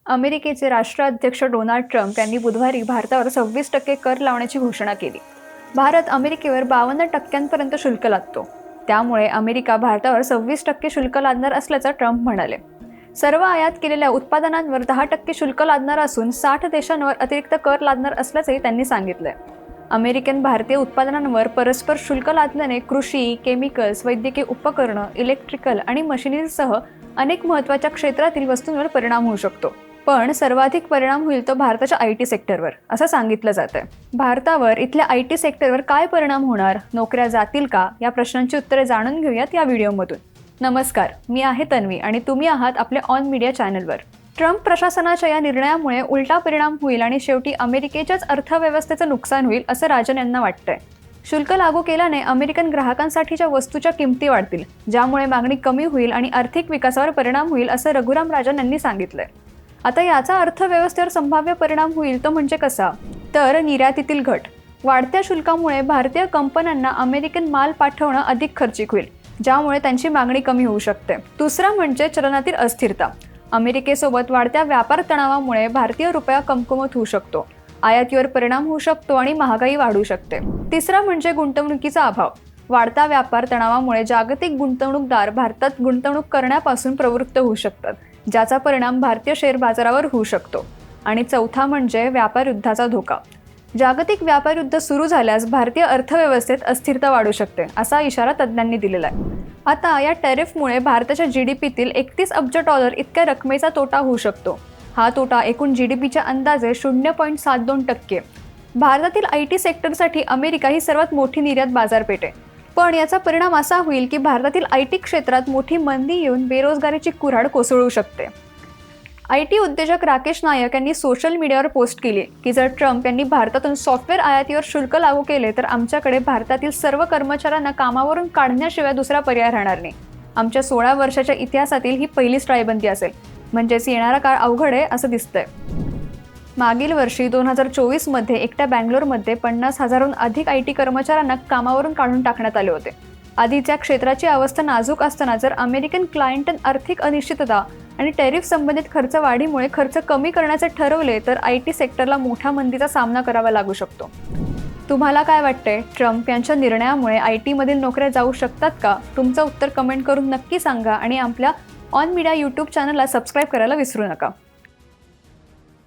अमेरिकेचे राष्ट्राध्यक्ष Donald Trump यांनी बुधवारी भारतावर 26% कर लावण्याची घोषणा केली। भारत अमेरिकेवर 52% शुल्क लादतो, त्यामुळे अमेरिका भारतावर 26% शुल्क लादणार असल्याचं ट्रम्प म्हणाले। सर्व आयात केलेल्या उत्पादनांवर 10% शुल्क लादणार असून 60 देशांवर अतिरिक्त कर लादणार असल्याचंही त्यांनी सांगितलंय। अमेरिकन भारतीय उत्पादनांवर परस्पर शुल्क लादल्याने कृषी, केमिकल्स, वैद्यकीय उपकरणं, इलेक्ट्रिकल आणि मशिनरीसह अनेक महत्त्वाच्या क्षेत्रातील वस्तूंवर परिणाम होऊ शकतो। पण सर्वाधिक परिणाम होईल तो भारताच्या IT सेक्टरवर, असं सांगितलं जातंय। भारतावर इथल्या IT सेक्टरवर काय परिणाम होणार, नोकऱ्या जातील का, या प्रश्नांची उत्तरे जाणून घेऊयात या व्हिडिओमधून। नमस्कार, मी आहे तन्वी आणि तुम्ही आहात आपल्या ऑन मीडिया चॅनलवर। ट्रम्प प्रशासनाच्या या निर्णयामुळे उलटा परिणाम होईल आणि शेवटी अमेरिकेच्याच अर्थव्यवस्थेचं नुकसान होईल असं राजन यांना वाटतंय। शुल्क लागू केल्याने अमेरिकन ग्राहकांसाठीच्या वस्तूच्या किमती वाढतील, ज्यामुळे मागणी कमी होईल आणि आर्थिक विकासावर परिणाम होईल असं रघुराम राजन यांनी सांगितलंय। आता याचा अर्थव्यवस्थेवर संभाव्य परिणाम होईल तो म्हणजे कसा, तर निर्यातीतील घट। वाढत्या शुल्कामुळे भारतीय कंपन्यांना अमेरिकन माल पाठवणं अधिक खर्चिक होईल, ज्यामुळे त्यांची मागणी कमी होऊ शकते। दुसरा म्हणजे चलनातील अस्थिरता। अमेरिकेसोबत वाढत्या व्यापार तणावामुळे भारतीय रुपया कमकुवत होऊ शकतो, आयातीवर परिणाम होऊ शकतो आणि महागाई वाढू शकते। तिसरा म्हणजे गुंतवणुकीचा अभाव। वाढता व्यापार तणावामुळे जागतिक गुंतवणूकदार भारतात गुंतवणूक करण्यापासून प्रवृत्त होऊ शकतात, ज्याचा परिणाम भारतीय शेअर बाजारावर होऊ शकतो। आणि चौथा म्हणजे व्यापार युद्धाचा धोका। जागतिक व्यापार युद्ध सुरू झाल्यास भारतीय अर्थव्यवस्थेत अस्थिरता वाढू शकते, असा इशारा तज्ज्ञांनी दिलेला आहे। आता या टॅरिफमुळे भारताच्या GDPतील 31 अब्ज डॉलर इतक्या रकमेचा तोटा होऊ शकतो। हा तोटा एकूण GDPच्या अंदाजे 0.72%। भारतातील IT सेक्टरसाठी अमेरिका ही सर्वात मोठी निर्यात बाजारपेठ आहे, पण याचा परिणाम असा होईल की भारतातील IT क्षेत्रात मोठी मंदी येऊन बेरोजगारीची कुऱ्हाड कोसळू शकते। IT उद्योजक राकेश नायक यांनी सोशल मीडियावर पोस्ट केली की जर ट्रम्प यांनी भारतातून सॉफ्टवेअर आयातीवर शुल्क लागू केले तर आमच्याकडे भारतातील सर्व कर्मचाऱ्यांना कामावरून काढण्याशिवाय दुसरा पर्याय राहणार नाही। आमच्या 16 वर्षाच्या इतिहासातील ही पहिलीच टाळेबंदी असेल, म्हणजेच येणारा काळ अवघड आहे असं दिसतंय। मागील वर्षी 2024 मध्ये एकट्या बँगलोरमध्ये 50,000हून अधिक IT कर्मचाऱ्यांना कामावरून काढून टाकण्यात आले होते। आधीच्या क्षेत्राची अवस्था नाजूक असताना जर अमेरिकन क्लायंट आर्थिक अनिश्चितता आणि टॅरिफ संबंधित खर्च वाढीमुळे खर्च कमी करण्याचे ठरवले तर IT सेक्टरला मोठ्या मंदीचा सामना करावा लागू शकतो। तुम्हाला काय वाटतंय, ट्रम्प यांच्या निर्णयामुळे IT मधील नोकऱ्या जाऊ शकतात का? तुमचं उत्तर कमेंट करून नक्की सांगा आणि आपल्या ऑन मीडिया YouTube चॅनलला सबस्क्राईब करायला विसरू नका।